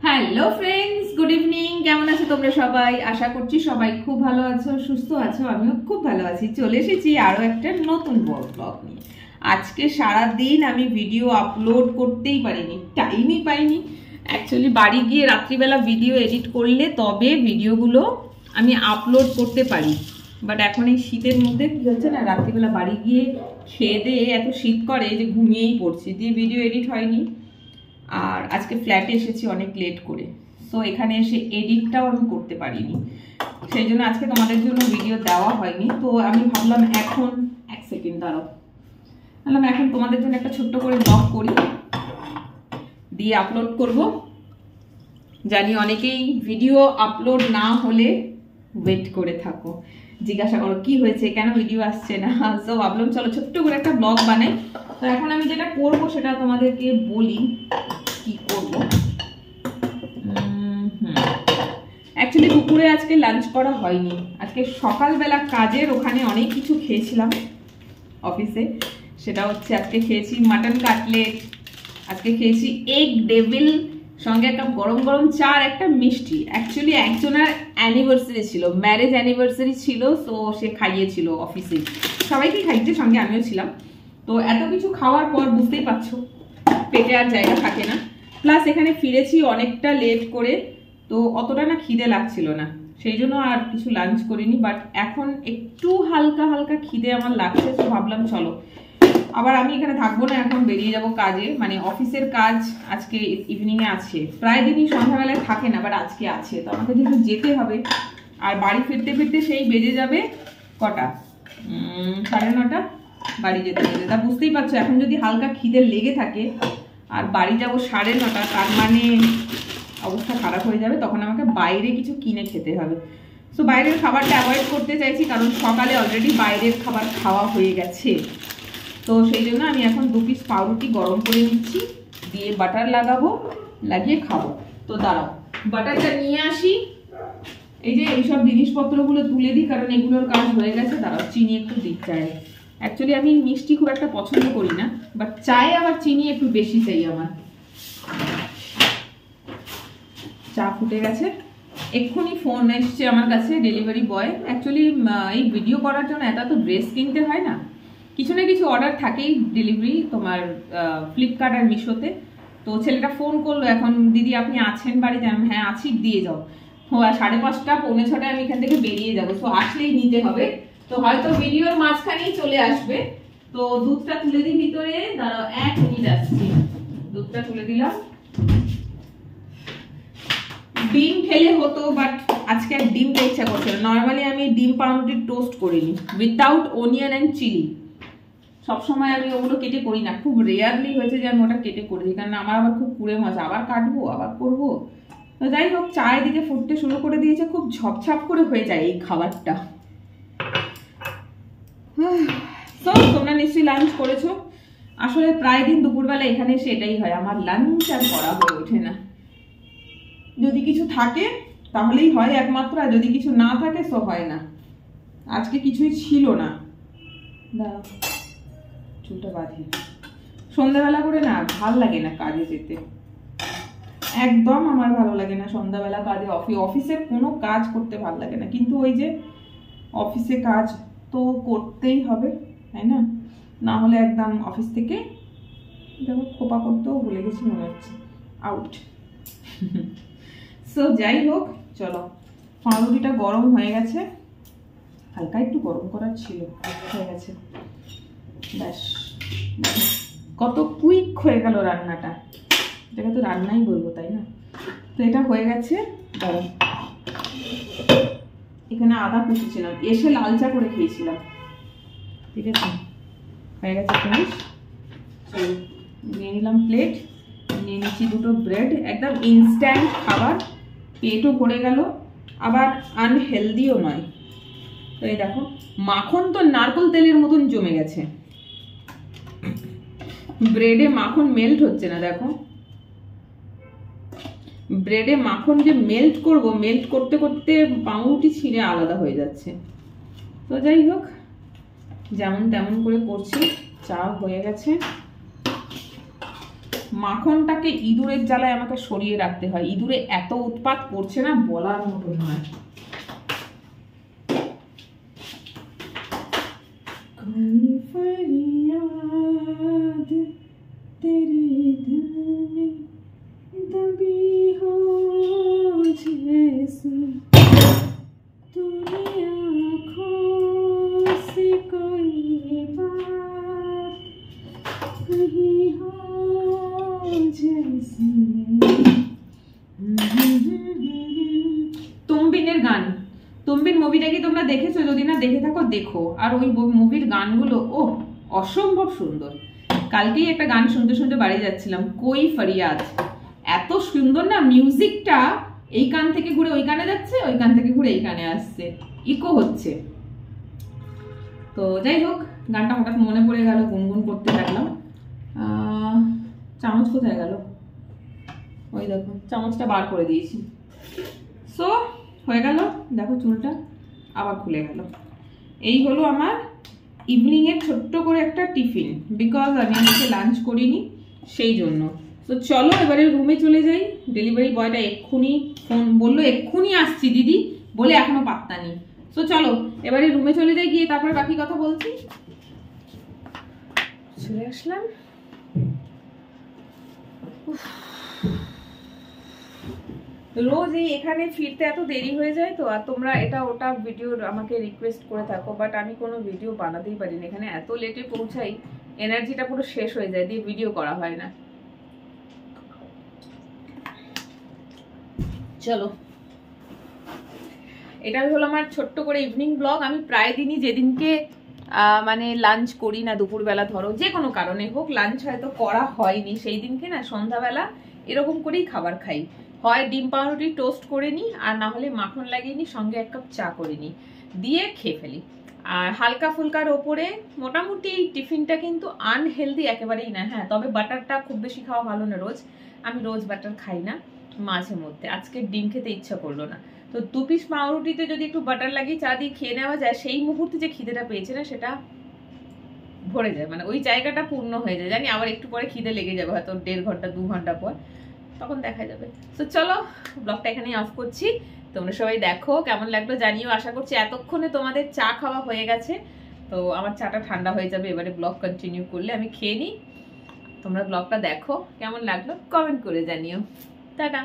Hello friends, good evening. কেমন আছো তোমরা সবাই? আশা করছি সবাই খুব ভালো আছো, সুস্থ আছো। আমিও খুব ভালো আছি। চলে এসেছি আরো একটা নতুন ব্লগ নিয়ে। আজকে সারা দিন আমি ভিডিও আপলোড করতেই পারিনি, টাইমই পাইনি। অ্যাকচুয়ালি বাড়ি গিয়ে রাত্রিবেলা ভিডিও এডিট করলে তবে ভিডিওগুলো আমি আপলোড করতে পারি। বাট এখন এই শীতের মধ্যে কি হচ্ছে না, রাত্রিবেলা বাড়ি গিয়ে খেয়ে দিয়ে এত শীত করে যে ঘুমিয়েই পড়ছি, দিয়ে ভিডিও এডিট হয়নি। আর আজকে ফ্ল্যাটে এসেছি অনেক লেট করে, সো এখানে এসে এডিটটাও আমি করতে পারিনি, সেই জন্য আজকে তোমাদের জন্য ভিডিও দেওয়া হয়নি। তো আমি ভাবলাম এখন এক সেকেন্ড দাঁড়াও, ভাবলাম এখন তোমাদের জন্য একটা ছোট্ট করে ব্লগ করি, দিয়ে আপলোড করব। জানি অনেকেই ভিডিও আপলোড না হলে ওয়েট করে থাকো, জিজ্ঞাসা করো কি হয়েছে, কেন ভিডিও আসছে না। সো ভাবলাম চলো ছোট্ট করে একটা ব্লগ বানাই। তো এখন আমি যেটা করব সেটা তোমাদেরকে বলি কি করব। অ্যাকচুয়ালি দুপুরে আজকে লাঞ্চ করা হয়নি। আজকে সকালবেলা কাজের ওখানে অনেক কিছু খেয়েছিলাম অফিসে। সেটা হচ্ছে আজকে খেয়েছি মাটন কাটলেট, আজকে খেয়েছি এগ ডেভিল, সঙ্গে একটা গরম গরম চা আর একটা মিষ্টি। অ্যাকচুয়ালি একজনের অ্যানিভার্সারি ছিল, ম্যারেজ অ্যানিভার্সারি ছিল, তো সে খাইয়েছিল অফিসে, সবাইকে খাইতে, সঙ্গে আমিও ছিলাম। তো এত কিছু খাওয়ার পর বুঝতেই পারছো পেটে আর জায়গা থাকে না। প্লাস এখানে ফিরেছি অনেকটা লেট করে, তো অতটা না খিদে লাগছিল না, সেই জন্য আর কিছু লাঞ্চ করিনি। বাট এখন একটু হালকা হালকা খিদে আমার লাগছে, তো ভাবলাম চলো আবার আমি এখানে থাকবো না, এখন বেরিয়ে যাব কাজে, মানে অফিসের কাজ আজকে ইভিনিংয়ে আছে। প্রায় দিনই সন্ধ্যাবেলায় থাকে না, বাট আজকে আছে, তো আমাকে যেহেতু যেতে হবে। আর বাড়ি ফিরতে ফিরতে সেই বেজে যাবে কটা, 9:30 বাড়ি যেতে যেতে। তা বুঝতেই পারছো এখন যদি হালকা খিদে লেগে থাকে আর বাড়ি যাব 9:30, তার মানে অবস্থা খারাপ হয়ে যাবে। তখন আমাকে বাইরে কিছু কিনে খেতে হবে। সো বাইরের খাবারটা অ্যাভয়েড করতে চাইছি, কারণ সকালে অলরেডি বাইরের খাবার খাওয়া হয়ে গেছে। তো সেই জন্য আমি এখন 2 পিস পাউরুটি গরম করে নিচ্ছি, দিয়ে বাটার লাগাবো, লাগিয়ে খাবো। তো দাঁড়াও বাটারটা নিয়ে আসি, এই যে এইসব জিনিসপত্রগুলো তুলে দিই, কারণ এগুলোর কাজ হয়ে গেছে। দাঁড়াও চিনি একটু দিই চায়ে। অ্যাকচুয়ালি আমি মিষ্টি খুব একটা পছন্দ করি না, বাট চায়ে আবার চিনি একটু বেশি চাই আমার। চা ফুটে গেছে, এক্ষুনি ফোন এসছে আমার কাছে, ডেলিভারি বয়। অ্যাকচুয়ালি এই ভিডিও করার জন্য এটা তো ড্রেস কিনতে হয় না, কিছু না কিছু অর্ডার থাকেই ডেলিভারি তোমার ফ্লিপকার্ট আর মিশোতে। তো ছেলেটা ফোন করলো এখন, দিদি আপনি আছেন বাড়িতে? আমি হ্যাঁ আছি, দিয়ে যাও। 5:30 5:45 আমি এখান থেকে বেরিয়ে যাবো, তো আসলেই নিতে হবে। তো হয়তো ভিডিওর মাঝখানেই চলে আসবে। তো দুধটা তুলে দিই ভিতরে, দাঁড়াও 1 মিনিট আসছি। দুধটা তুলে দিলাম। ডিম খেলে হতো, বাট আজকে আর ডিমটা ইচ্ছা করছে না। নর্মালি আমি ডিম পাউরুটি টোস্ট করিনি উইথাউট অনিয়ন অ্যান্ড চিলি। সবসময় আমি ওগুলো কেটে করি না, খুব রেয়ারলি হয়েছে যে আমি ওটা কেটে করে দিই, কারণ আমার আবার খুব কুড়ে মজা, আবার কাটবো আবার করবো। তো যাই হোক, চায়ের দিকে ফুটতে শুরু করে দিয়েছে, খুব ঝপঝপ করে হয়ে যায় এই খাবারটা। তো তোমরা নিশ্চয়ই লাঞ্চ করেছো। আসলে প্রায় দিন দুপুরবেলা এখানে এসে এটাই হয়, আমার লাঞ্চ আর করা হয়ে ওঠে না। যদি কিছু থাকে তাহলেই হয় একমাত্র, আর যদি কিছু না থাকে তো হয় না। আজকে কিছুই ছিল না। দাঁড়াও চুলটা বাঁধি। সন্ধ্যাবেলা করে না ভাল লাগে না কাজে যেতে, একদম আমার ভালো লাগে না সন্ধ্যাবেলা কাজে। অফিসের কোনো কাজ করতে ভাল লাগে না, কিন্তু ওই যে অফিসে কাজ তো করতেই হবে, তাই না? না হলে একদম অফিস থেকে দেখো খোপা করতেও ভুলে গেছি মনে হচ্ছে, আউট। সো যাই হোক, চলো পাউরুটিটা গরম হয়ে গেছে, হালকা একটু গরম করার ছিল, হয়ে গেছে। ব্যাস, কত কুইক হয়ে গেল রান্নাটা, এটাকে তো রান্নাই বলবো তাই না? তো এটা হয়ে গেছে। দাঁড়াও, এখানে আদা কুচিয়েছিলাম, এসে লাল চা করে খেয়েছিলাম, ঠিক আছে? হয়ে গেছে ফিনিশ। নিয়ে নিলাম প্লেট, নিয়ে নিচ্ছি 2টো ব্রেড, একদম ইনস্ট্যান্ট খাবার, পেটও ভরে গেল, আবার আনহেলদিও নয়। তো এই দেখো, মাখন তো নারকেল তেলের মতন জমে গেছে, ব্রেডে মাখন মেল্ট হচ্ছে না। দেখো ব্রেডে মাখন যে মেল্ট করব, মেল্ট করতে করতে পাউরুটি ছিঁড়ে আলাদা হয়ে যাচ্ছে। তো যাই হোক, যেমন তেমন করে করছি। চা হয়ে গেছে, মাখনটাকে ইঁদুরের জ্বালায় আমাকে সরিয়ে রাখতে হয়। ইঁদুরে এত উৎপাত করছে না, বলার মতো নয়। তুমবিনের গান, তুমবিন মুভিটা কি তোমরা দেখেছো? যদি না দেখে থাকো দেখো। আর ওই মুভির গানগুলো ও অসম্ভব সুন্দর। কালকেই একটা গান শুনতে শুনতে বাড়ি যাচ্ছিলাম, কই ফরিয়াদ, এত সুন্দর না মিউজিকটা। এই কান থেকে ঘুরে ওই কানে যাচ্ছে, ওই কান থেকে ঘুরে এই কানে আসছে, ইকো হচ্ছে। তো যাই হোক, গানটা হঠাৎ মনে পড়ে গেল, গুনগুন করতে থাকলাম। চামচ কোথায় গেল? ওই দেখো, চামচটা বার করে দিয়েছি। সো হয়ে গেল, দেখো চুলটা আবার খুলে গেল। এই হলো আমার ইভিনিং এর ছোট্ট করে একটা টিফিন, বিকজ আমি আজকে লাঞ্চ করিনি, সেই জন্য। তো চলো এবারে রুমে চলে যাই। ডেলিভারি বয়টা এক্ষুনি ফোন বললো, এক্ষুনি আসছি দিদি বলে এখনো পাত্তা নেই। তো চলো এবারে রুমে চলে যাই, গিয়ে তারপরে বাকি কথা বলছি। চলে আসলাম। রোজ এই এখানে ফিরতে এত দেরি হয়ে যায় তো, আর তোমরা এটা ওটা ভিডিও আমাকে রিকোয়েস্ট করে থাকো, বাট আমি কোনো ভিডিও বানাতেই পারি না। এখানে এত লেটে পৌঁছাই, এনার্জিটা পুরো শেষ হয়ে যায়, দিয়ে ভিডিও করা হয় না। চলো, এটা হলো আমার ছোট্ট করে ইভিনিং ব্লগ। আমি প্রায় দিনই যেদিনকে মানে লাঞ্চ করি না দুপুরবেলা, ধরো যে কোনো কারণে হোক লাঞ্চ হয়তো করা হয়নি, সেই দিনকে না সন্ধ্যাবেলা এরকম করেই খাবার খাই। হয় ডিম পাউরুটি টোস্ট করে নিই, আর না হলে মাখন লাগিয়ে নিই, সঙ্গে 1 কাপ চা করে নিই, দিয়ে খেয়ে ফেলি। আর হালকা ফুলকার ওপরে মোটামুটি টিফিনটা কিন্তু আনহেলদি একেবারেই না। হ্যাঁ, তবে বাটারটা খুব বেশি খাওয়া ভালো না রোজ। আমি রোজ বাটার খাই না, মাঝে মধ্যে। আজকে ডিম খেতে ইচ্ছা করলো না, তো 2 পিস পাউরুটিতে যদি একটু বাটার লাগিয়ে চা দিয়ে খেয়ে নেওয়া যায়, সেই মুহূর্তে যে খিদেটা পেয়েছে না সেটা ভরে যায়, মানে ওই জায়গাটা পূর্ণ হয়ে যায়। জানি আবার একটু পরে খিদে লেগে যাবে, হয়তো 1.5 ঘন্টা 2 ঘন্টা পর, তখন দেখা যাবে। তো চলো ব্লগটা এখানেই অফ করছি। তোমরা সবাই দেখো কেমন লাগলো জানিও। আশা করছি এতক্ষণে তোমাদের চা খাওয়া হয়ে গেছে। তো আমার চাটা ঠান্ডা হয়ে যাবে এবারে ব্লগ কন্টিনিউ করলে। আমি খেয়ে নিই, তোমরা ব্লগটা দেখো, কেমন লাগলো কমেন্ট করে জানিও। টাটা।